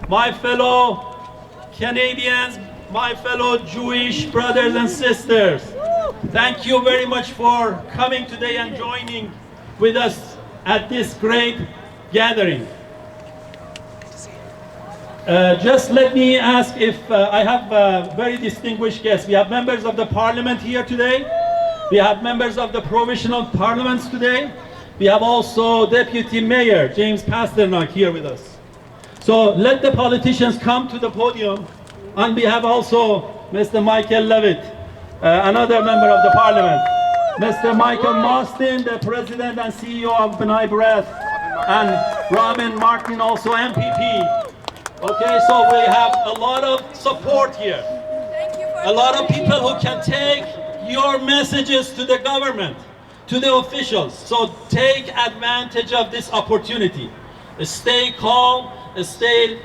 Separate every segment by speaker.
Speaker 1: My fellow Canadians, my fellow Jewish brothers and sisters, thank you very much for coming today and joining with us at this great gathering. Just let me ask if I have very distinguished guests. We have members of the parliament here today. We have members of the provincial parliaments today. We have also Deputy Mayor James Pasternak here with us. So let the politicians come to the podium. And we have also Mr. Michael Levitt, another member of the parliament. Mr. Michael Marston, the president and CEO of B'nai and Robin Martin, also MPP. Okay, so we have a lot of support here. A lot of people who can take your messages to the government, to the officials. So take advantage of this opportunity. Stay calm, stay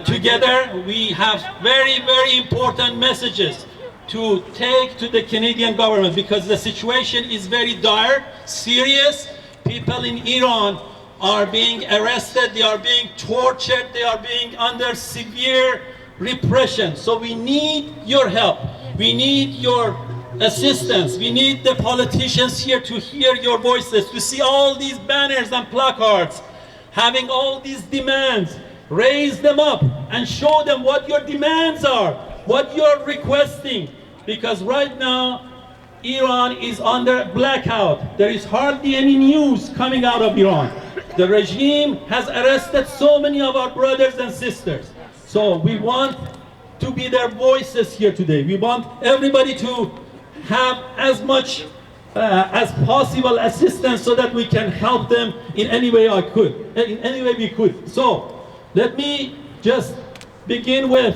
Speaker 1: together. We have very, very important messages to take to the Canadian government because the situation is very dire, serious. People in Iran are being arrested, they are being tortured, they are being under severe repression. So we need your help. We need your assistance. We need the politicians here to hear your voices, to see all these banners and placards, having all these demands. Raise them up and show them what your demands are, what you're requesting. Because right now, Iran is under blackout. There is hardly any news coming out of Iran. The regime has arrested so many of our brothers and sisters. So we want to be their voices here today. We want everybody to have as much as possible assistance so that we can help them in any way we could. So let me just begin with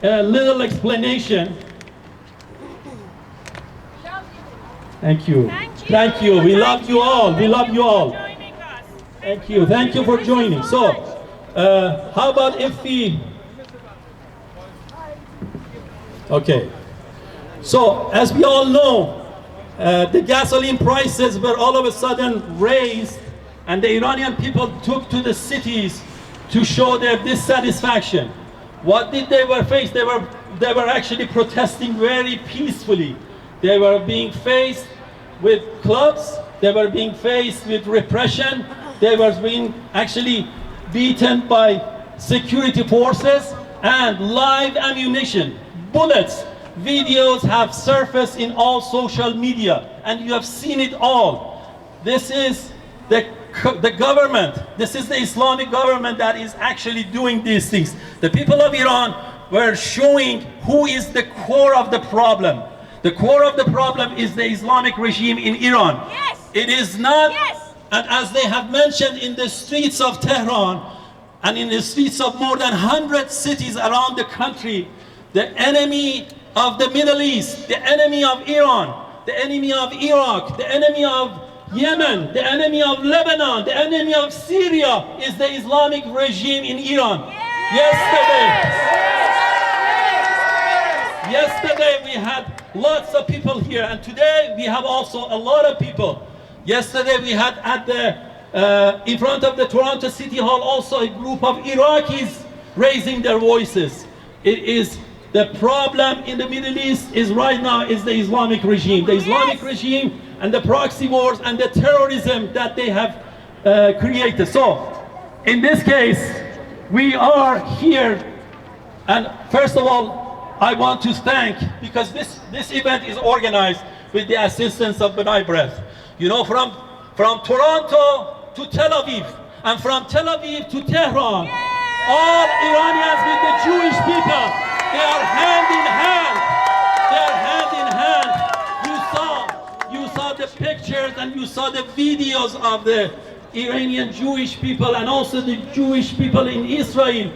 Speaker 1: a little explanation. Thank you. Thank you. We love you all. We love you all. Thank you. Thank you for joining. So, how about if we... Okay. So, as we all know, the gasoline prices were all of a sudden raised, and the Iranian people took to the cities to show their dissatisfaction. What did they were faced? They were actually protesting very peacefully. They were being faced with clubs. They were being faced with repression. They were being actually beaten by security forces and live ammunition, bullets. Videos have surfaced in all social media, and you have seen it all. This is the government. This is the Islamic government that is actually doing these things. The people of Iran were showing who is the core of the problem. The core of the problem is the Islamic regime in Iran.
Speaker 2: Yes.
Speaker 1: It is not,
Speaker 2: yes.
Speaker 1: And as they have mentioned in the streets of Tehran and in the streets of more than 100 cities around the country, the enemy of the Middle East, the enemy of Iran, the enemy of Iraq, the enemy of Yemen, the enemy of Lebanon, the enemy of Syria is the Islamic regime in Iran. Yesterday we had lots of people here, and today we have also a lot of people. Yesterday we had at the in front of the Toronto City Hall also a group of Iraqis raising their voices. It is the problem in the Middle East is right now is the Islamic regime. The Islamic regime and the proxy wars and the terrorism that they have created. So in this case, we are here, and first of all, I want to thank, because this event is organized with the assistance of B'nai B'rith. You know, from Toronto to Tel Aviv, and from Tel Aviv to Tehran, all Iranians with the Jewish people, they are hand in hand. They are hand in hand. You saw the pictures and you saw the videos of the Iranian Jewish people and also the Jewish people in Israel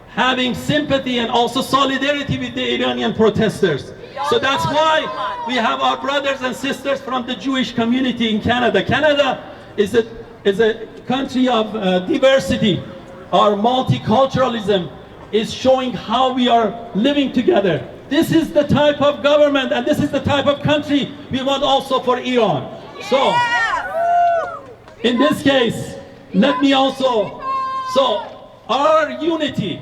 Speaker 1: having sympathy and also solidarity with the Iranian protesters. So that's why we have our brothers and sisters from the Jewish community in Canada. Canada is a country of diversity. Our multiculturalism is showing how we are living together. This is the type of government and this is the type of country we want also for Iran. So, in this case, let me also, our unity,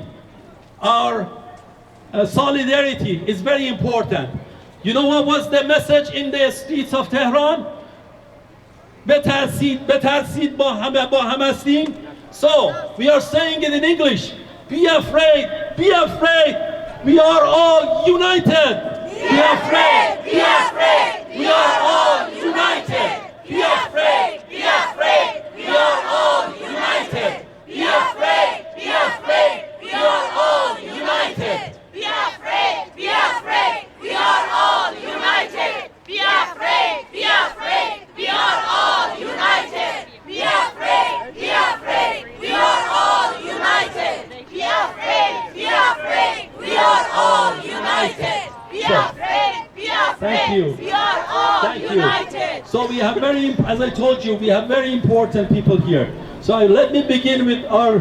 Speaker 1: our solidarity is very important. You know what was the message in the streets of Tehran? بترسید با هم هستیم. So we are saying it in English. Be afraid, be afraid. We are all united. Be afraid, be afraid. We are all united. Be afraid, be afraid. We are all united. Be afraid, be afraid. We are all united. Be afraid, be afraid. We are all united. Be afraid, be afraid. We are all united. Be afraid, be afraid. We are all united. Be afraid, be afraid. We are all united. Be afraid, be afraid. Thank you. We are all united. So we have as I told you, we have very important people here. So let me begin with our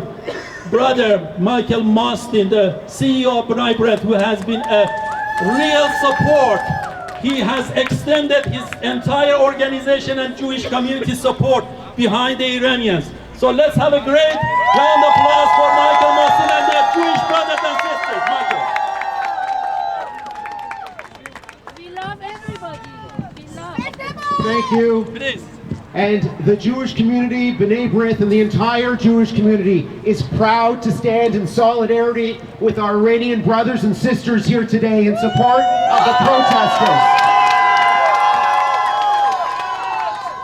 Speaker 1: brother Michael Mostin, the CEO of B'nai who has been a real support. He has extended his entire organization and Jewish community support behind the Iranians. So let's have a great round of applause for Michael Mostin and their Jewish brothers and sisters. Michael.
Speaker 2: We love everybody. We love.
Speaker 3: Thank you.
Speaker 1: Please.
Speaker 3: And the Jewish community, B'nai B'rith, and the entire Jewish community is proud to stand in solidarity with our Iranian brothers and sisters here today in support of the protesters.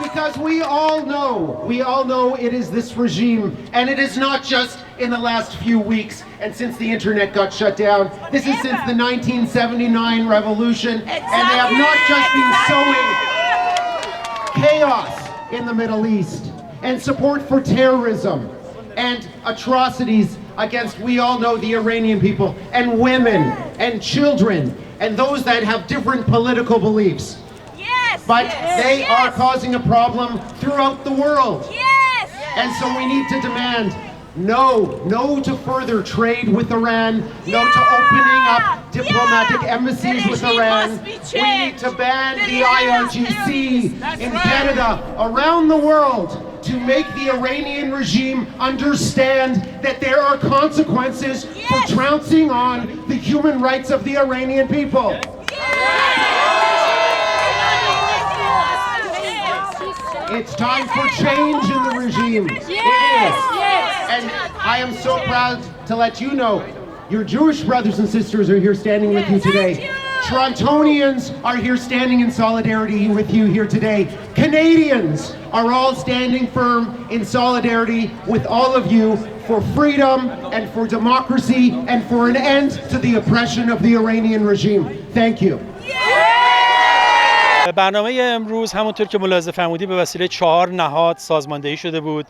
Speaker 3: Because we all know it is this regime, and it is not just in the last few weeks and since the internet got shut down. This is since the 1979 revolution, and they have not just been sowing chaos in the Middle East and support for terrorism and atrocities against, we all know, the Iranian people and women and children and those that have different political beliefs.
Speaker 2: Yes.
Speaker 3: But they are causing a problem throughout the world.
Speaker 2: Yes.
Speaker 3: And so we need to demand no to further trade with Iran, no to opening up diplomatic embassies with Iran. We need to ban the IRGC in Canada, around the world, to make the Iranian regime understand that there are consequences for trouncing on the human rights of the Iranian people. It's time for change in the regime. It is. And I am so proud to let you know, your Jewish brothers and sisters are here standing with you today. Torontonians are here standing in solidarity with you here today. Canadians are all standing firm in solidarity with all of you for freedom and for democracy and for an end to the oppression of the Iranian regime. Thank you.
Speaker 4: برنامه امروز همونطور که ملاحظه فرمودید به وسیله 4 نهاد سازماندهی شده بود.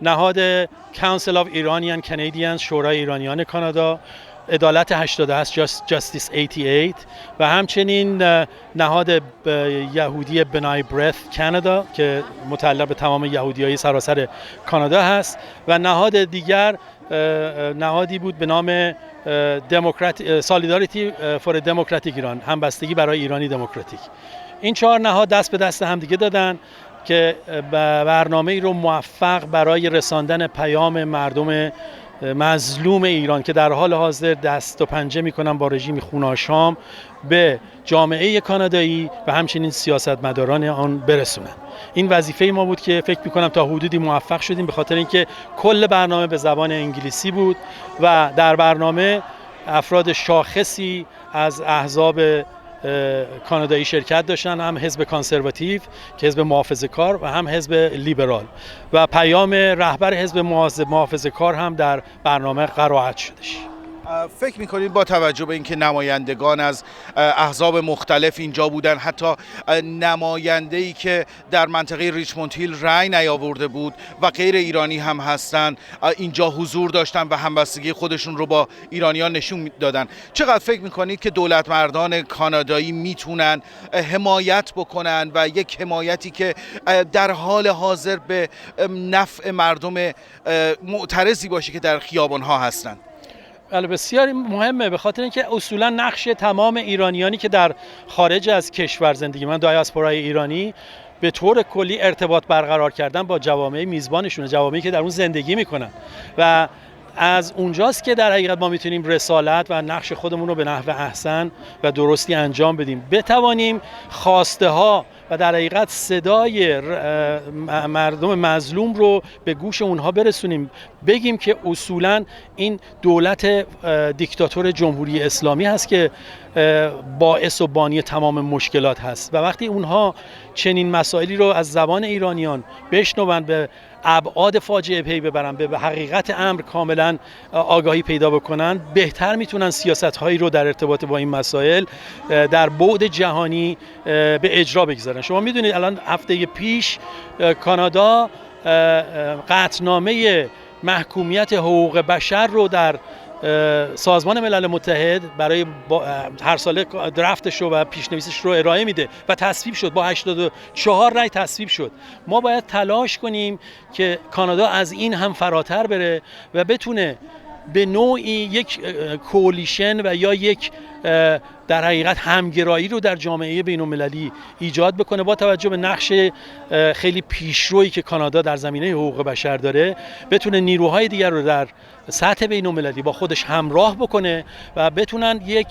Speaker 4: نهاد Council of Iranian Canadians، شورای ایرانیان کانادا، عدالت 88 Justice 88 و همچنین نهاد یهودی بنای برث کانادا که متعلق به تمام یهودیای سراسر کانادا هست و نهاد دیگر نهادی بود به نام Solidarity for a Democratic ایران، همبستگی برای ایرانی دموکراتیک. این 4 نهاد دست به دست همدیگه دادن که برنامه‌ای رو موفق برای رساندن پیام مردم مظلوم ایران که در حال حاضر دست و پنجه میکنن با رژیم خوناشام به جامعه کانادایی و همچنین سیاستمداران آن برسونن. این وظیفه ما بود که فکر میکنم تا حدودی موفق شدیم، به خاطر اینکه کل برنامه به زبان انگلیسی بود و در برنامه افراد شاخصی از احزاب کانادایی شرکت داشتن، هم حزب کانسرواتیو که حزب محافظه‌کار و هم حزب لیبرال و پیام رهبر حزب محافظه‌کار هم در برنامه قرائت شدش.
Speaker 5: فکر میکنید با توجه به اینکه نمایندگان از احزاب مختلف اینجا بودن، حتی نماینده‌ای که در منطقه ریچموند هیل رأی نیاورده بود و غیر ایرانی هم هستن اینجا حضور داشتن و همبستگی خودشون رو با ایرانیان نشون دادن، چقدر فکر میکنید که دولت مردان کانادایی میتونن حمایت بکنن و یک حمایتی که در حال حاضر به نفع مردم معترضی باشه که در خیابان‌ها هستن؟
Speaker 4: بله بسیار مهمه، به خاطر اینکه اصولا نقش تمام ایرانیانی که در خارج از کشور زندگی، من دیاسپورای ایرانی، به طور کلی ارتباط برقرار کردن با جوامع میزبانشون، جوامعی که در اون زندگی میکنن و از اونجاست که در حقیقت ما میتونیم رسالت و نقش خودمون رو به نحو احسن و درستی انجام بدیم، بتوانیم خواسته ها و در حقیقت صدای مردم مظلوم رو به گوش اونها برسونیم، بگیم که اصولاً این دولت دیکتاتور جمهوری اسلامی هست که باعث و بانی تمام مشکلات هست و وقتی اونها چنین مسائلی رو از زبان ایرانیان بشنون، به ابعاد فاجعه پی ببرن، به حقیقت امر کاملا آگاهی پیدا بکنن، بهتر میتونن سیاست‌هایی رو در ارتباط با این مسائل در بعد جهانی به اجرا بگذارن. شما میدونید الان هفته پیش کانادا قطعنامه محکومیت حقوق بشر رو در سازمان ملل متحد برای هر ساله درافتش رو و پیشنویسش رو ارائه میده و تصویب شد، با 84 رای تصویب شد. ما باید تلاش کنیم که کانادا از این هم فراتر بره و بتونه به نوعی یک کولیشن و یا یک در حقیقت همگرایی رو در جامعه بین‌المللی ایجاد بکنه، با توجه به نقش خیلی پیشرویی که کانادا در زمینه حقوق بشر داره، بتونه نیروهای دیگر رو در سطح بین‌المللی با خودش همراه بکنه و بتونن یک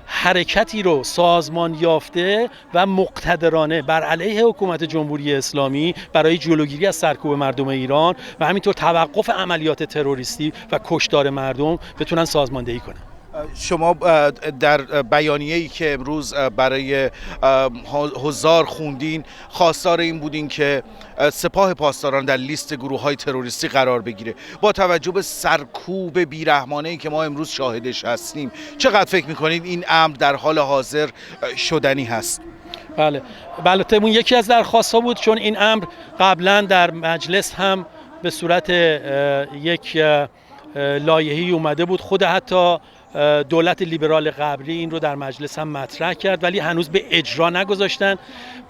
Speaker 4: حرکتی رو سازمان یافته و مقتدرانه بر علیه حکومت جمهوری اسلامی برای جلوگیری از سرکوب مردم ایران و همینطور توقف عملیات تروریستی و کشتار مردم بتونن سازماندهی کنن.
Speaker 5: شما در بیانیه‌ای که امروز برای حضار خوندین خواستار این بودین که سپاه پاسداران در لیست گروه‌های تروریستی قرار بگیره. با توجه به سرکوب بیرحمانه‌ای که ما امروز شاهدش هستیم، چقدر فکر می‌کنید این امر در حال حاضر شدنی هست؟
Speaker 4: بله، البته اون یکی از درخواست‌ها بود، چون این امر قبلا در مجلس هم به صورت یک لایحه‌ای اومده بود. خود حتی دولت لیبرال قبلی این رو در مجلس هم مطرح کرد، ولی هنوز به اجرا نگذاشتن.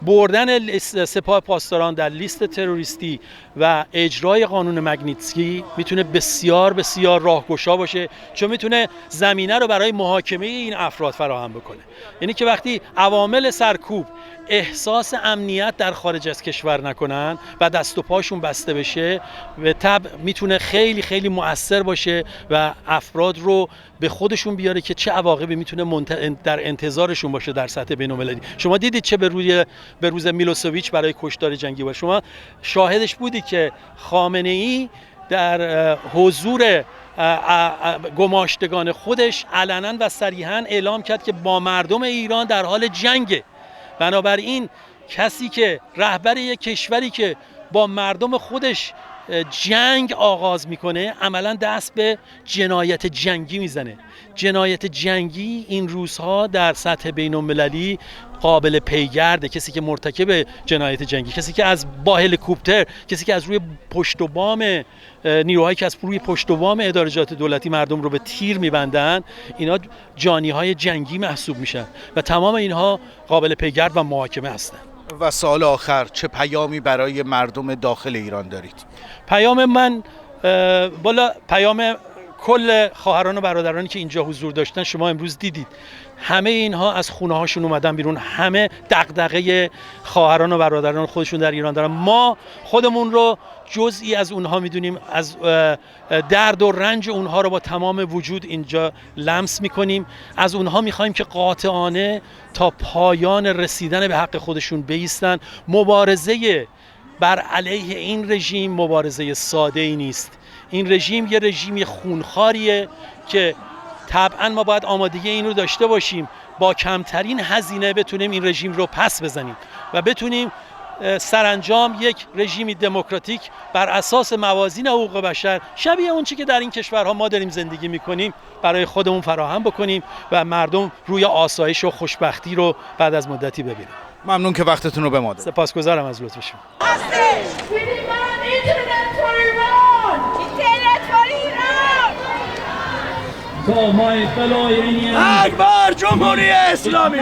Speaker 4: بردن سپاه پاسداران در لیست تروریستی و اجرای قانون مگنیتسکی میتونه بسیار بسیار راهگشا باشه، چون میتونه زمینه رو برای محاکمه این افراد فراهم بکنه. یعنی که وقتی عوامل سرکوب احساس امنیت در خارج از کشور نکنن و دست و پاشون بسته بشه، به طبع میتونه خیلی خیلی مؤثر باشه و افراد رو به خودشون بیاره که چه عواقبی میتونه در انتظارشون باشه در سطح بین‌المللی. شما دیدید چه به روز میلوسویچ برای کشتار جنگی بود. شما شاهدش بودی که خامنه‌ای در حضور گماشتگان خودش علنا و صریحا اعلام کرد که با مردم ایران در حال جنگه. بنابراین کسی که رهبر یک کشوری که با مردم خودش جنگ آغاز میکنه، عملا دست به جنایت جنگی میزنه. جنایت جنگی این روزها در سطح بین‌المللی قابل پیگرده. کسی که مرتکب جنایت جنگی، کسی که از با هلیکوپتر، کسی که از روی پشت و بام نیروهایی که از روی پشت و بام ادارجات دولتی مردم رو به تیر میبندن، اینا جانیهای جنگی محسوب میشن و تمام اینها قابل پیگرد و محاکمه هستن.
Speaker 5: و سوال آخر، چه پیامی برای مردم داخل ایران دارید؟
Speaker 4: پیام من پیام کل خواهران و برادرانی که اینجا حضور داشتن، شما امروز دیدید همه اینها از خونه هاشون اومدن بیرون، همه دغدغه خواهران و برادران خودشون در ایران دارن. ما خودمون رو جزئی از اونها میدونیم، از درد و رنج اونها رو با تمام وجود اینجا لمس میکنیم. از اونها میخوایم که قاطعانه تا پایان رسیدن به حق خودشون بایستن. مبارزه بر علیه این رژیم مبارزه ساده ای نیست. این رژیم یه رژیم خونخواریه که طبعا ما باید آمادگی این رو داشته باشیم، با کمترین هزینه بتونیم این رژیم رو پس بزنیم و بتونیم سرانجام یک رژیمی دموکراتیک بر اساس موازین حقوق بشر شبیه اون چی که در این کشورها ما داریم زندگی میکنیم برای خودمون فراهم بکنیم و مردم روی آسایش و خوشبختی رو بعد از مدتی ببینن.
Speaker 5: ممنون که وقتتون رو به ما دادید.
Speaker 4: سپاسگزارم از لطف شما.
Speaker 1: So my fellow Iranians,
Speaker 6: اکبر جمهوری اسلامی،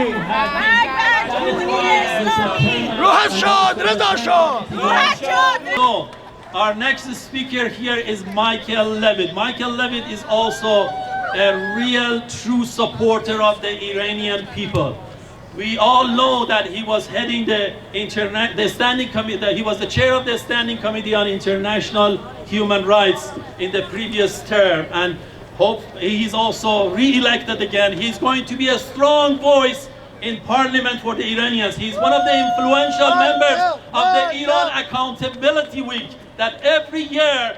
Speaker 6: روحت شاد، رضا شاد.
Speaker 1: So our next speaker here is Michael Levitt. Michael Levitt is also a real true supporter of the Iranian people. We all know that he was heading the standing committee. He was the chair of the standing committee on international human rights in the previous term, and hope he's also re-elected again. He's going to be a strong voice in parliament for the Iranians. He's one of the influential members of the Iran Accountability Week that every year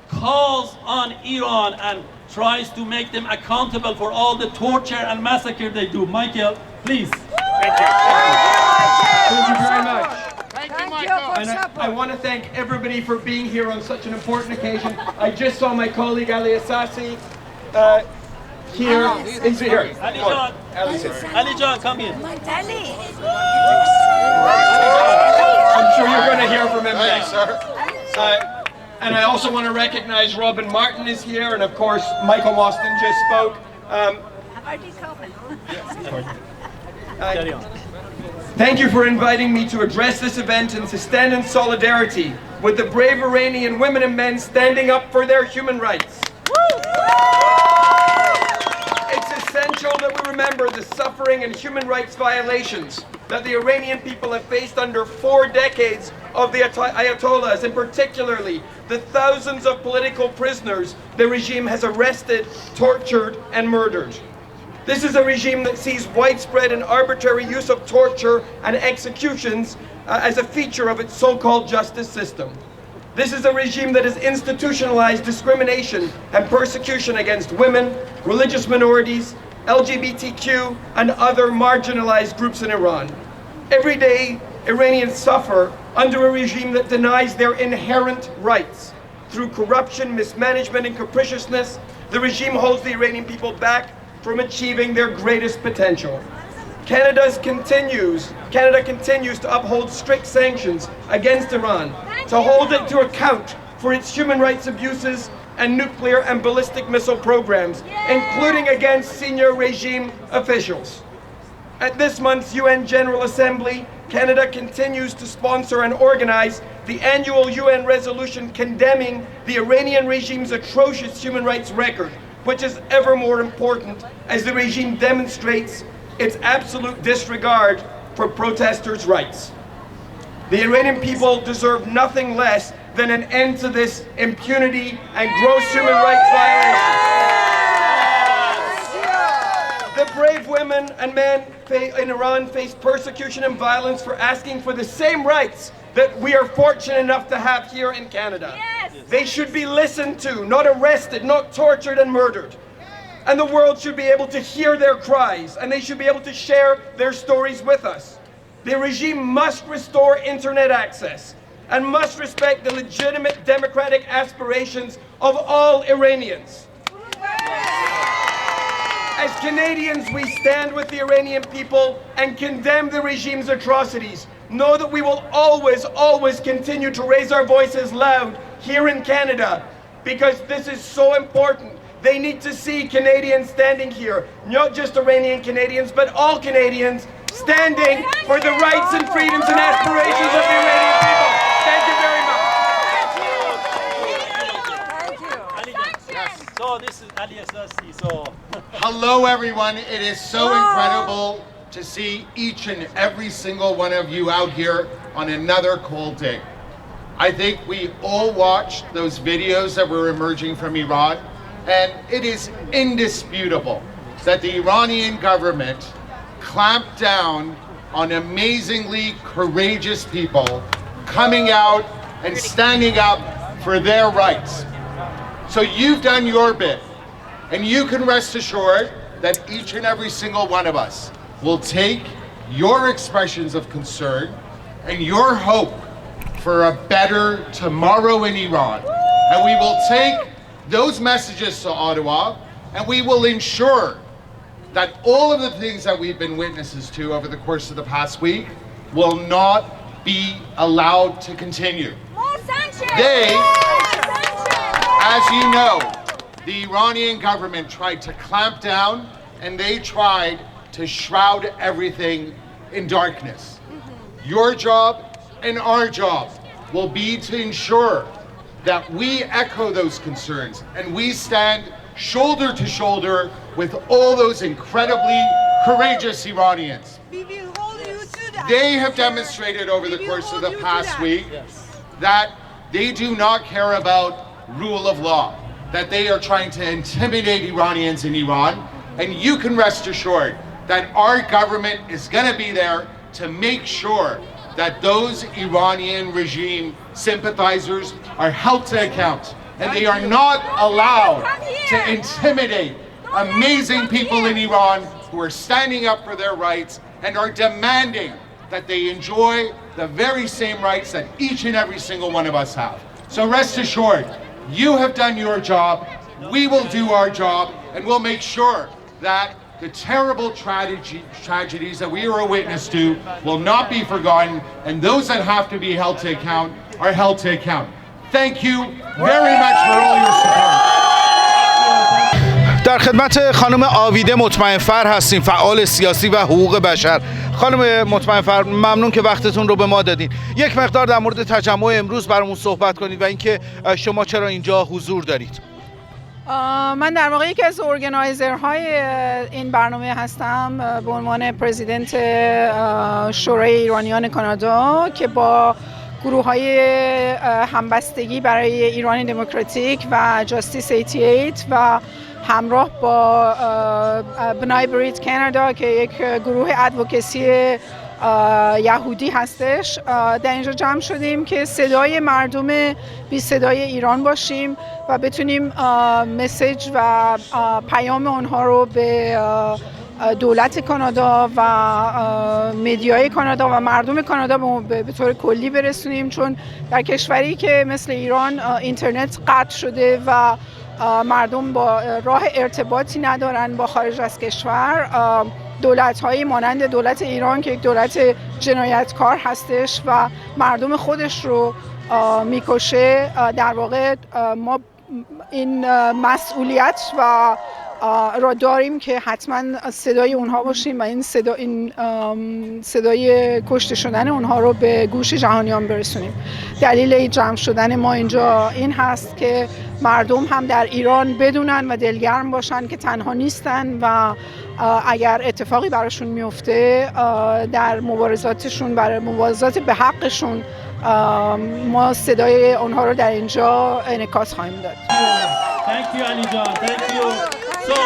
Speaker 1: calls on Iran and tries to make them accountable for all the torture and massacre they do. Michael, please.
Speaker 7: Thank you. Thank you very much.
Speaker 3: Thank you, Michael.
Speaker 7: And I want to thank everybody for being here on such an important occasion. I just saw my colleague Ali Assasi here. Is here?
Speaker 1: Ali John. Ali John, come here.
Speaker 7: I'm sure you're going to hear from him next. And I also want to recognize Robin Martin is here, and of course Michael Mostyn just spoke. Thank you for inviting me to address this event and to stand in solidarity with the brave Iranian women and men standing up for their human rights. It's essential that we remember the suffering and human rights violations that the Iranian people have faced under 4 decades of the Ayatollahs, and particularly the thousands of political prisoners the regime has arrested, tortured, and murdered. This is a regime that sees widespread and arbitrary use of torture and executions as a feature of its so-called justice system. This is a regime that has institutionalized discrimination and persecution against women, religious minorities, LGBTQ, and other marginalized groups in Iran. Every day, Iranians suffer under a regime that denies their inherent rights. Through corruption, mismanagement, and capriciousness, the regime holds the Iranian people back from achieving their greatest potential. Canada continues to uphold strict sanctions against Iran, to hold it to account for its human rights abuses and nuclear and ballistic missile programs, including against senior regime officials. At this month's UN General Assembly, Canada continues to sponsor and organize the annual UN resolution condemning the Iranian regime's atrocious human rights record, which is ever more important as the regime demonstrates its absolute disregard for protesters' rights. The Iranian people deserve nothing less than an end to this impunity and gross human rights violations. The brave women and men in Iran face persecution and violence for asking for the same rights that we are fortunate enough to have here in Canada. Yes. They should be listened to, not arrested, not tortured and murdered. And the world should be able to hear their cries, and they should be able to share their stories with us. The regime must restore internet access and must respect the legitimate democratic aspirations of all Iranians. As Canadians, we stand with the Iranian people and condemn the regime's atrocities. Know that we will always, always continue to raise our voices loud here in Canada, because this is so important. They need to see Canadians standing here, not just Iranian Canadians, but all Canadians standing for the rights and freedoms and aspirations of the Iranian people. Thank you very much.
Speaker 1: So this is Ali Assasi.
Speaker 8: Hello everyone, it is so incredible to see each and every single one of you out here on another cold day. I think we all watched those videos that were emerging from Iran, and it is indisputable that the Iranian government clamped down on amazingly courageous people coming out and standing up for their rights. So you've done your bit, and you can rest assured that each and every single one of us will take your expressions of concern and your hope for a better tomorrow in Iran. And we will take those messages to Ottawa, and we will ensure that all of the things that we've been witnesses to over the course of the past week will not be allowed to continue. They, as you know, the Iranian government tried to clamp down, and they tried to shroud everything in darkness. Your job and our job will be to ensure that we echo those concerns and we stand shoulder to shoulder with all those incredibly courageous Iranians.
Speaker 9: We will hold you to that.
Speaker 8: They have demonstrated over the course of the past week that They do not care about rule of law, that they are trying to intimidate Iranians in Iran. And you can rest assured that our government is going to be there to make sure that those Iranian regime sympathizers are held to account. And they are not allowed to intimidate amazing people in Iran who are standing up for their rights and are demanding that they enjoy the very same rights that each and every single one of us have. So rest assured, you have done your job, we will do our job, and we'll make sure that the terrible tragedies that we are a witness to will not be forgotten, and those that have to be held to account are held to account. Thank you very much for all your support.
Speaker 5: در خدمت خانم آویده مطمئنفر هستیم، فعال سیاسی و حقوق بشر. خانم مطمئنفر، ممنون که وقتتون رو به ما دادین. یک مقدار در مورد تجمع امروز برامون صحبت کنید و اینکه شما چرا اینجا حضور دارید.
Speaker 9: من در واقع یکی از ارگنایزرهای این برنامه هستم به عنوان پرزیدنت شورای ایرانیان کانادا که با گروه‌های همبستگی برای ایرانی دموکراتیک و جاستیس 88 و همراه با بنای برید کانادا که یک گروه ادوکسی یهودی هستش در اینجا جمع شدیم که صدای مردم بی صدای ایران باشیم و بتونیم مسیج و پیام آنها رو به دولت کانادا و مدیای کانادا و مردم کانادا به طور کلی برسونیم، چون در کشوری که مثل ایران اینترنت قطع شده و مردم با راه ارتباطی ندارن با خارج از کشور، دولت‌هایی مانند دولت ایران که یک دولت جنایتکار هستش و مردم خودش رو میکشه، در واقع ما این مسئولیت و را داریم که حتما صدای اونها باشیم و این صدای کشته شدن اونها رو به گوش جهانیان برسونیم. دلیل جمع شدن ما اینجا این هست که مردم هم در ایران بدونن و دلگرم باشن که تنها نیستن و اگر اتفاقی براشون میفته در مبارزاتشون برای مبارزات به حقشون ما صدای اونها رو در اینجا انعکاس خواهیم داد.
Speaker 1: Thank you, Ali John. Thank you. So,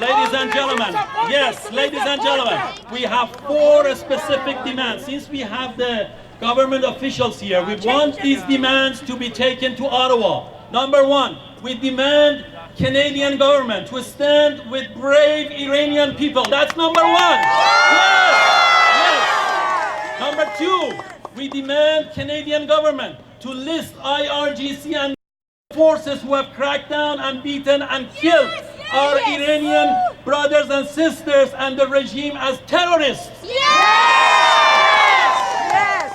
Speaker 1: ladies and gentlemen, yes, ladies and gentlemen, we have 4 specific demands. Since we have the government officials here, we want these demands to be taken to Ottawa. Number 1, we demand Canadian government to stand with brave Iranian people. That's number 1. Yes, yes. Number 2, we demand Canadian government to list IRGC and forces who have cracked down and beaten and killed our Iranian brothers and sisters and the regime as terrorists.
Speaker 2: Yes! Yes!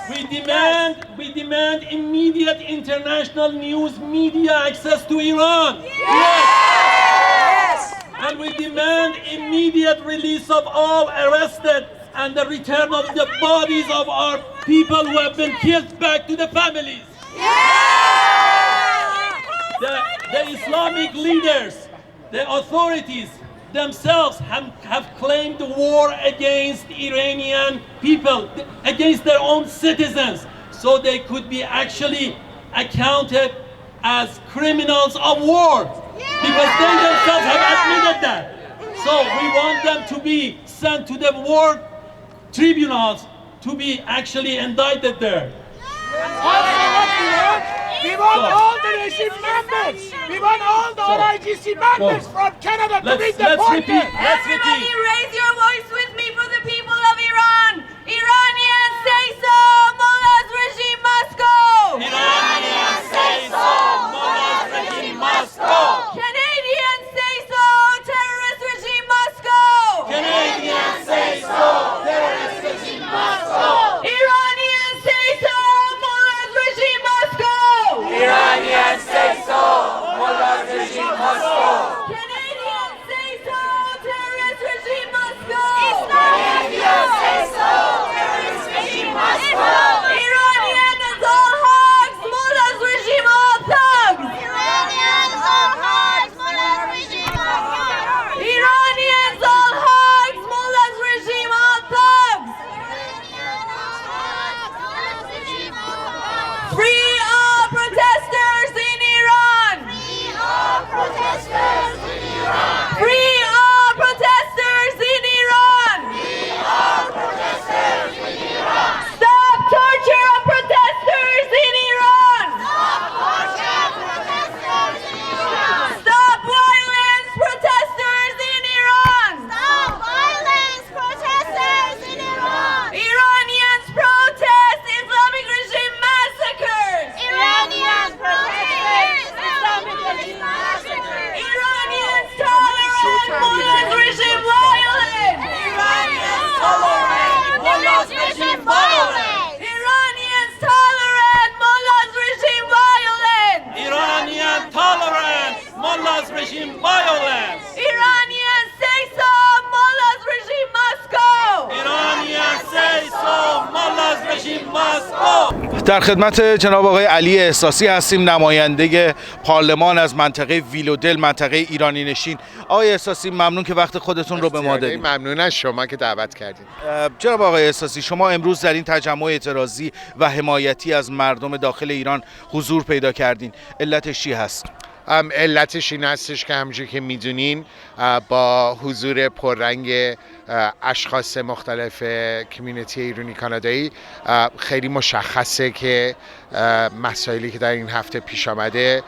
Speaker 1: We demand immediate international news media access to Iran.
Speaker 2: Yes!
Speaker 1: And we demand immediate release of all arrested and the return of the bodies of our people who have been killed back to the families. The Islamic leaders, the authorities themselves have claimed war against Iranian people, against their own citizens, so they could be actually accounted as criminals of war, because they themselves have admitted that. So we want them to be sent to the war tribunals to be actually indicted there.
Speaker 6: We want all the regime members. We want all the IGC members from Canada to be deported.
Speaker 2: Everybody raise your voice with me for the people of Iran. Iranians say so. Mullah's regime must go.
Speaker 1: Iranians say so. Mullah's regime must go.
Speaker 2: Canadians say so. Terrorist regime must go.
Speaker 1: Canadians say so. Terrorist regime must go.
Speaker 2: Iranians say so. Mullah's regime must go.
Speaker 6: Iranians say so. Mullah's regime must go.
Speaker 2: Canadians say so. Terrorist regime must go. Mullah's regime violent! Iranians tolerate! Mullah's regime violent! Iranians tolerate! Mullah's regime violent!
Speaker 1: Iranian tolerance, Mullah's regime violence.
Speaker 2: Iranians say so! Mullah's regime must go!
Speaker 1: Iranian say so, Mullah's regime must go.
Speaker 5: در خدمت جناب آقای علی احساسی هستیم، نماینده پارلمان از منطقه ویلودل، منطقه ایرانی نشین. آقای احساسی ممنون که وقت خودتون رو به ما دادید.
Speaker 8: ممنون از شما که دعوت کردید.
Speaker 5: جناب آقای احساسی، شما امروز در این تجمع اعتراضی و حمایتی از مردم داخل ایران حضور پیدا کردین. علتش چی هست؟
Speaker 8: علتش این هستش که همونجوری که میدونین با حضور پررنگ اشخاص مختلف کمیونیتی ایرانی کانادایی خیلی مشخصه که مسائلی که در این هفته پیش آمده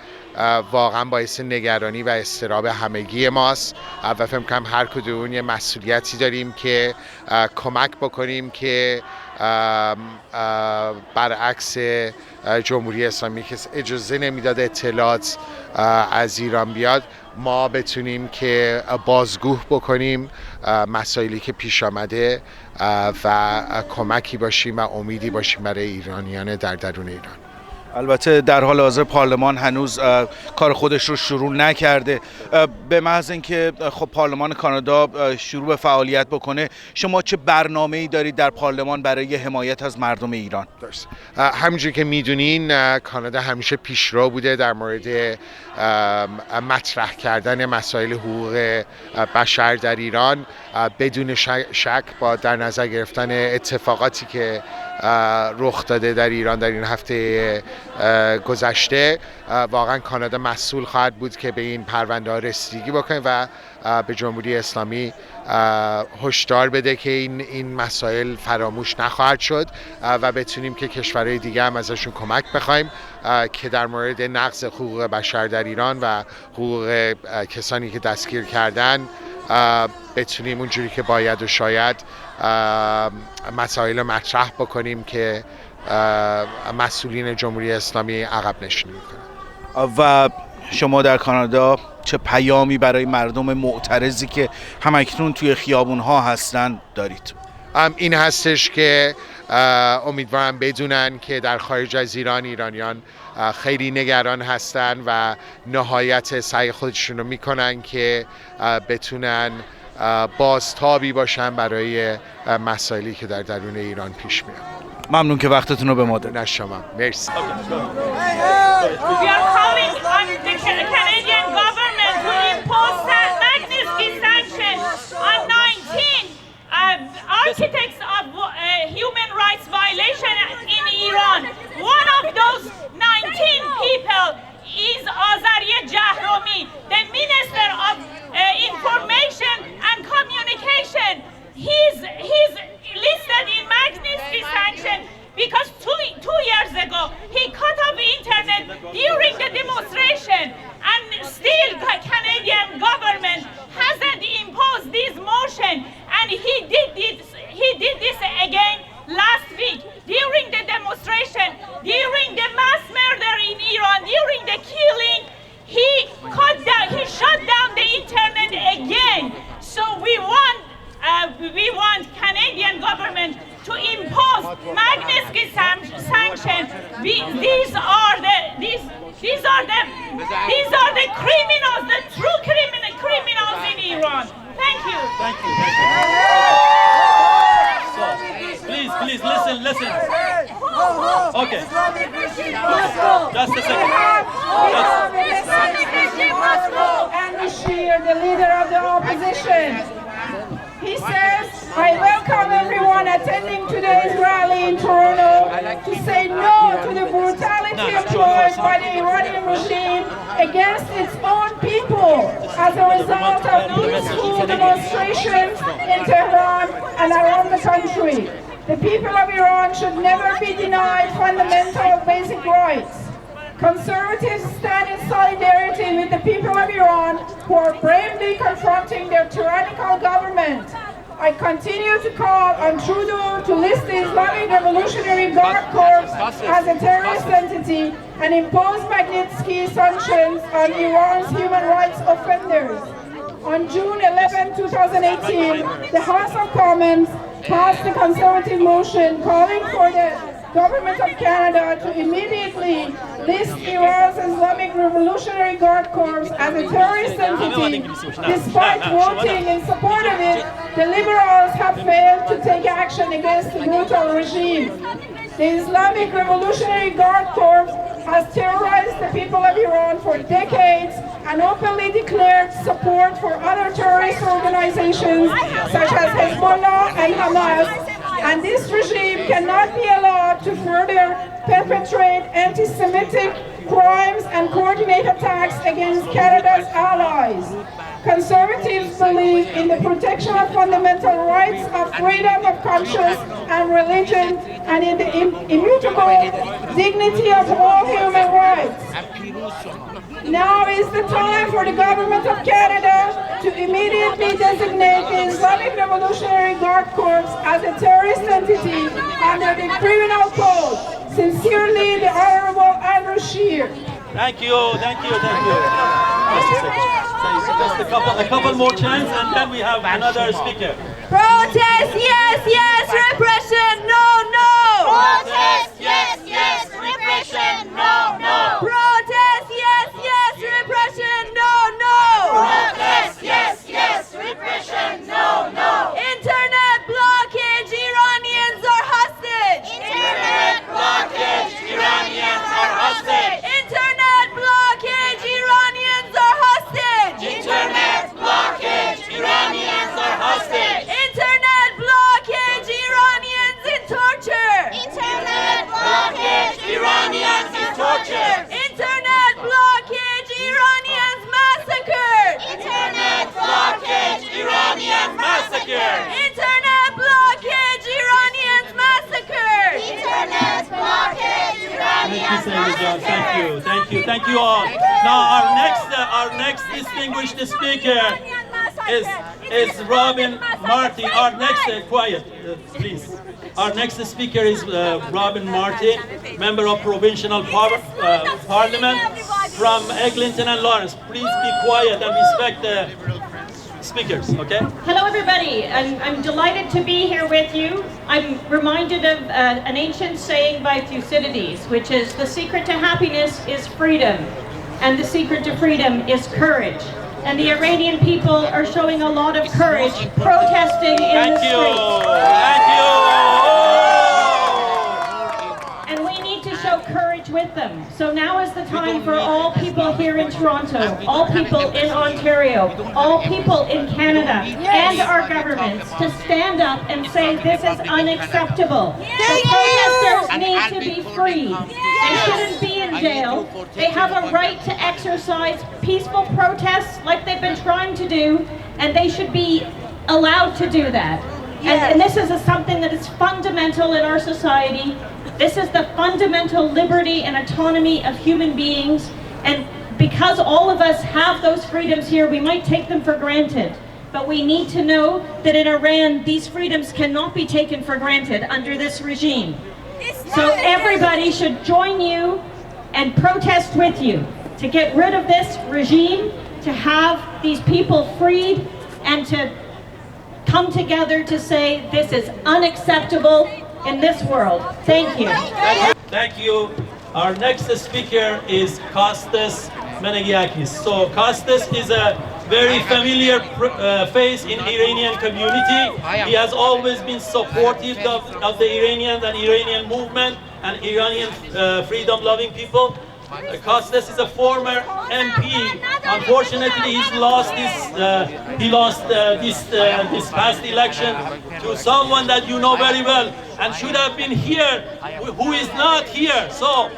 Speaker 8: واقعا باعث نگرانی و اضطراب همگی ماست و فکر می‌کنم هر کدوم یه مسئولیتی داریم که کمک بکنیم که برعکس جمهوری اسلامی که اجازه نمیداد اطلاعات از ایران بیاد، ما بتونیم که بازگو بکنیم مسائلی که پیش آمده و کمکی باشیم و امیدی باشیم برای ایرانیان در درون ایران.
Speaker 5: البته در حال حاضر پارلمان هنوز کار خودش رو شروع نکرده. به محض اینکه خب پارلمان کانادا شروع به فعالیت بکنه، شما چه برنامه‌ای دارید در پارلمان برای حمایت از مردم ایران؟
Speaker 8: درست. همونجوری که میدونین کانادا همیشه پیشرو بوده در مورد مطرح کردن مسائل حقوق بشر در ایران، بدون شک با در نظر گرفتن اتفاقاتی که رخ داده در ایران در این هفته گذشته. واقعا کانادا مسئول خواهد بود که به این پرونده ها رسیدگی بکنه و به جمهوری اسلامی هشدار بده که این مسائل فراموش نخواهد شد و بتونیم که کشورهای دیگه هم ازشون کمک بخوایم که در مورد نقض حقوق بشر در ایران و حقوق کسانی که دستگیر کردن بتونیم اونجوری که باید و شاید مسائل مطرح بکنیم که مسئولین جمهوری اسلامی عقب نشینی میکنن.
Speaker 5: و شما در کانادا چه پیامی برای مردم معترضی که همکنون توی خیابون‌ها هستن دارید؟
Speaker 8: این هستش که امیدوارم بدونن که در خارج از ایران ایرانیان خیلی نگران هستن و نهایت سعی خودشون رو میکنن که بتونن بازتابی باشن برای مسائلی که در درون ایران پیش میاد.
Speaker 5: ممنون که وقتتون رو به ما دادید.
Speaker 8: شما مرسی.
Speaker 10: Architects of human rights violation in Iran. One of those 19 people is Azari Jahromi, the Minister of Information and Communication. He's listed in Magnitsky sanction because two years ago he cut off the internet during the demonstration, and still the Canadian government hasn't imposed this motion, and he did this again last week during the demonstration, during the mass murder in Iran, during the killing. He shut down the internet again. So we want Canadian government to impose Magnitsky sanction. These are the criminals, the true criminals in Iran. Thank you.
Speaker 1: Thank you. So, please listen. Okay. Just a second.
Speaker 9: And Bashir, the leader of the opposition. He says, I welcome everyone attending today's rally in Toronto to say no to the brutality employed by the Iranian regime against its own people as a result of peaceful demonstrations in Tehran and around the country. The people of Iran should never be denied fundamental basic rights. Conservatives stand in solidarity with the people of Iran who are bravely confronting their tyrannical government. I continue to call on Trudeau to list the Islamic Revolutionary Guard Corps as a terrorist entity and impose Magnitsky sanctions on Iran's human rights offenders. on June 11, 2018, the House of Commons passed a Conservative motion calling for the Government of Canada to immediately list Iran's Islamic Revolutionary Guard Corps as a terrorist entity. Despite voting in support of it, the Liberals have failed to take action against the brutal regime. The Islamic Revolutionary Guard Corps has terrorized the people of Iran for decades and openly declared support for other terrorist organizations such as Hezbollah and Hamas. And this regime cannot be allowed to further perpetrate anti-Semitic crimes and coordinate attacks against Canada's allies. Conservatives believe in the protection of fundamental rights of freedom of conscience and religion and in the immutable dignity of all human rights. Now is the time for the Government of Canada to immediately designate the Islamic Revolutionary Guard Corps as a terrorist entity under the Criminal Code. Sincerely, the Honorable Andrew Scheer.
Speaker 1: Thank you. Just a couple more chants, and then we have another speaker.
Speaker 2: Protest, yes, repression, no. Protest, yes, repression, no. Protest, yes, repression, no. Protest, yes, repression, no. Internet blockage, Iranians are hostage. Internet blockage, Iranians are hostage. Internet blockage, Iranians are hostage. Internet blockage, Iranians are hostage. Internet blockage, Iranians in torture. Internet blockage, Iranians in torture. Internet blockage, Iranians massacred. Internet blockage, Iranians massacred. Internet blockage, Iranians massacred. Internet blockage, Iranians massacred.
Speaker 1: Thank you all. Now our next distinguished speaker is Robin Marty. Our next quiet, please. Our next speaker is Robin Marty, member of Provincial Parliament from Eglinton and Lawrence. Please be quiet and respect the speakers, okay?
Speaker 10: Hello everybody, I'm delighted to be here with you. I'm reminded of an ancient saying by Thucydides, which is the secret to happiness is freedom, and the secret to freedom is courage. And the Iranian people are showing a lot of courage protesting in the streets.
Speaker 1: Thank you.
Speaker 10: And we need to show courage with them. So now is the time for all people here in Toronto, all people in Ontario, all people in Canada, and our governments to stand up and say this is unacceptable. The protesters need to be freed. They shouldn't be in jail. They have a right to exercise peaceful protests like they've been trying to do, and they should be allowed to do that. And this is something that is fundamental in our society. This is the fundamental liberty and autonomy of human beings, and because all of us have those freedoms here, we might take them for granted. But we need to know that in Iran, these freedoms cannot be taken for granted under this regime. So everybody should join you and protest with you to get rid of this regime, to have these people freed, and to come together to say this is unacceptable in this world. Thank you.
Speaker 1: Thank you. Our next speaker is Kostas Menegiakis. So Kostas is a very familiar face in Iranian community. He has always been supportive of the Iranian and Iranian movement and Iranian freedom-loving people. Kostas is a former MP. Unfortunately, he lost this past election to someone that you know very well and should have been here, who is not here. So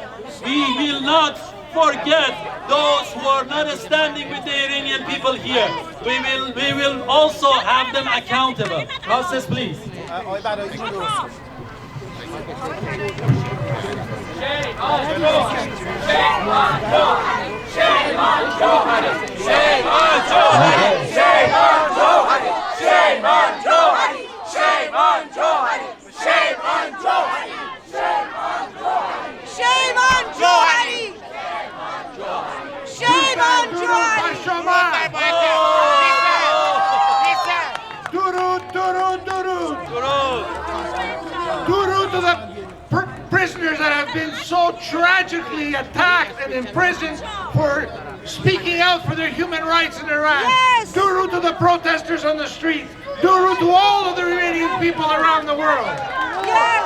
Speaker 1: we will not forget those who are not standing with the Iranian people here. We will also have them accountable. Kostas, please.
Speaker 6: tragically attacked and imprisoned for speaking out for their human rights in Iran. Yes. Due to the protesters on the street. Due to all of the Iranian people around the world. Yes.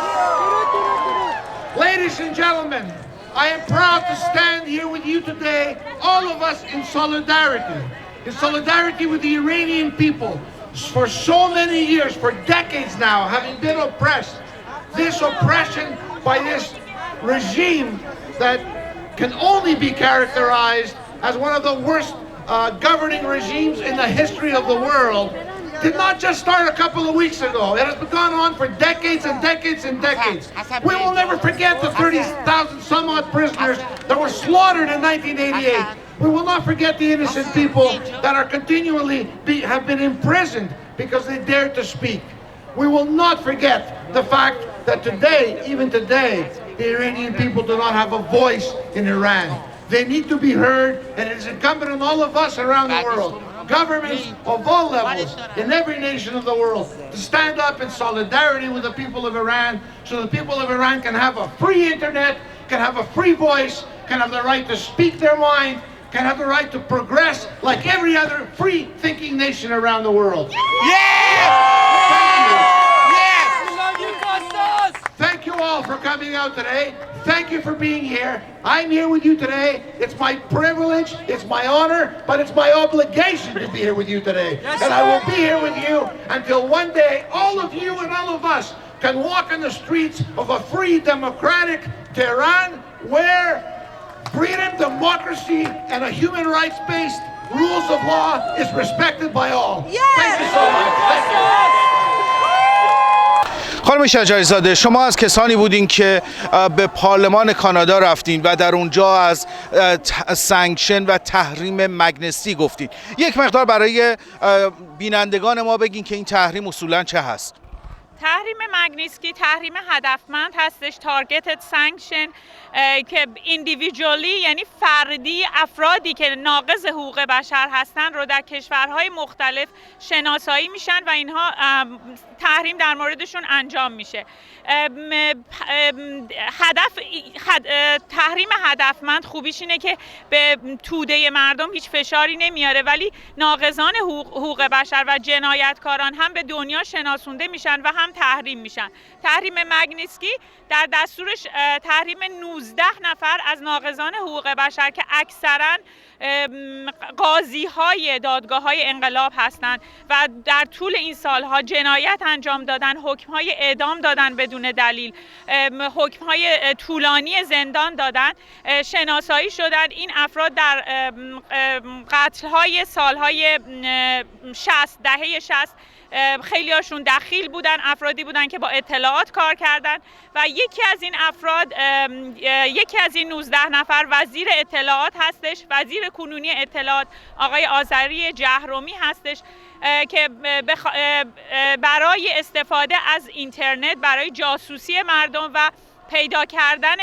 Speaker 6: Ladies and gentlemen, I am proud to stand here with you today, all of us in solidarity with the Iranian people. For so many years, for decades now, having been oppressed, this oppression by this regime that can only be characterized as one of the worst governing regimes in the history of the world, did not just start a couple of weeks ago. It has gone on for decades and decades and decades. We will never forget the 30,000 some odd prisoners that were slaughtered in 1988. We will not forget the innocent people that are continually have been imprisoned because they dared to speak. We will not forget the fact that today, even today, the Iranian people do not have a voice in Iran. They need to be heard, and it is incumbent on all of us around the world, governments of all levels in every nation of the world, to stand up in solidarity with the people of Iran, so the people of Iran can have a free internet, can have a free voice, can have the right to speak their mind, can have the right to progress like every other free-thinking nation around the world. Thank you all for coming out today. Thank you for being here. I'm here with you today. It's my privilege, it's my honor, but it's my obligation to be here with you today. And I will be here with you until one day all of you and all of us can walk in the streets of a free, democratic Tehran where freedom, democracy, and a human rights-based rules of law is respected by all. Thank you so much. Thank you.
Speaker 5: خانم شجری‌زاده، شما از کسانی بودین که به پارلمان کانادا رفتین و در اونجا از سانکشن و تحریم مگنسکی گفتین. یک مقدار برای بینندگان ما بگین که این تحریم اصولاً چه هست؟
Speaker 10: تحریم مگنیسکی تحریم هدفمند هستش، تارگتد سانکشن، که ایندیویدوالی یعنی فردی افرادی که ناقض حقوق بشر هستن رو در کشورهای مختلف شناسایی میشن و اینها تحریم در موردشون انجام میشه. تحریم هدفمند خوبیش اینه که به توده مردم هیچ فشاری نمیاره، ولی ناقضان حقوق بشر و جنایتکاران هم به دنیا شناسونده میشن و هم تحریم میشن. تحریم مگنیسکی در دستورش تحریم 19 نفر از ناقضان حقوق بشر که اکثرا قاضی‌های دادگاه‌های انقلاب هستند و در طول این سالها جنایت انجام دادن، حکم‌های اعدام دادن بدون دلیل، حکم‌های طولانی زندان دادن، شناسایی شدن. این افراد در قتل‌های سال‌های 60 دهه 60 خیلی هاشون دخیل بودن، افرادی بودن که با اطلاعات کار کردن و یکی از این 19 نفر وزیر اطلاعات هستش، وزیر کنونی اطلاعات آقای آذری جهرومی هستش که برای استفاده از اینترنت، برای جاسوسی مردم و پیدا کردن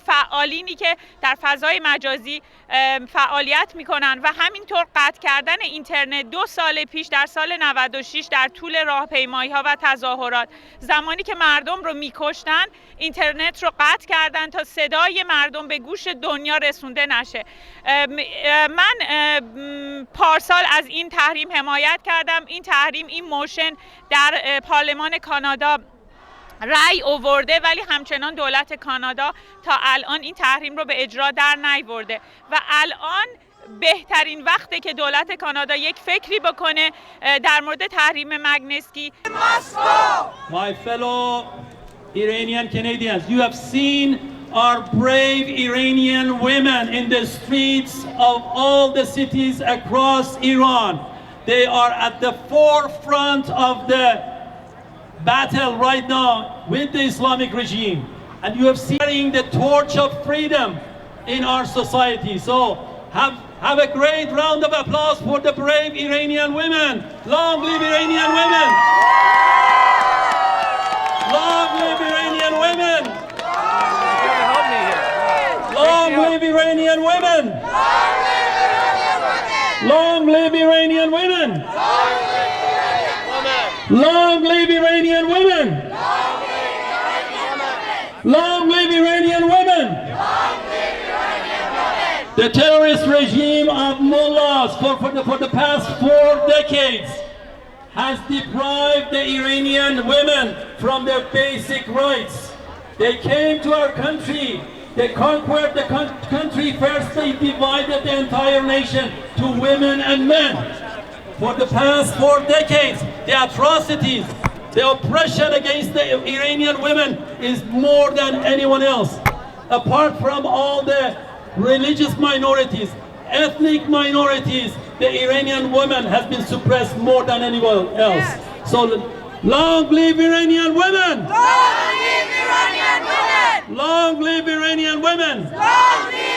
Speaker 10: فعالینی که در فضای مجازی فعالیت میکنن و همینطور قطع کردن اینترنت 2 سال پیش در سال 96 در طول راهپیمایی ها و تظاهرات، زمانی که مردم رو میکشتن اینترنت رو قطع کردن تا صدای مردم به گوش دنیا رسونده نشه. من پارسال از این تحریم حمایت کردم. این تحریم، این موشن در پارلمان کانادا رأی آورده، ولی همچنان دولت کانادا تا الان این تحریم رو به اجرا در نیاورده و الان بهترین وقته که دولت کانادا یک فکری بکنه در مورد تحریم مگنیسکی.
Speaker 1: My fellow Iranian Canadians, you have seen our brave Iranian women in the streets of all the cities across Iran. They are at the forefront of the battle right now with the Islamic regime, and you have seen the torch of freedom in our society. So have a great round of applause for the brave Iranian women. Long live Iranian women! Long live Iranian women! Long live Iranian women! Long live Iranian women! Long live Iranian women! Long live Iranian women! The terrorist regime of mullahs for the past 4 decades has deprived the Iranian women from their basic rights. They came to our country, they conquered the country first, they divided the entire nation to women and men. For the past 4 decades, the atrocities, the oppression against the Iranian women is more than anyone else. Apart from all the religious minorities, ethnic minorities, the Iranian woman has been suppressed more than anyone else. Yes. So long live Iranian women!
Speaker 2: Long live Iranian women!
Speaker 1: Long live Iranian women!
Speaker 2: Long live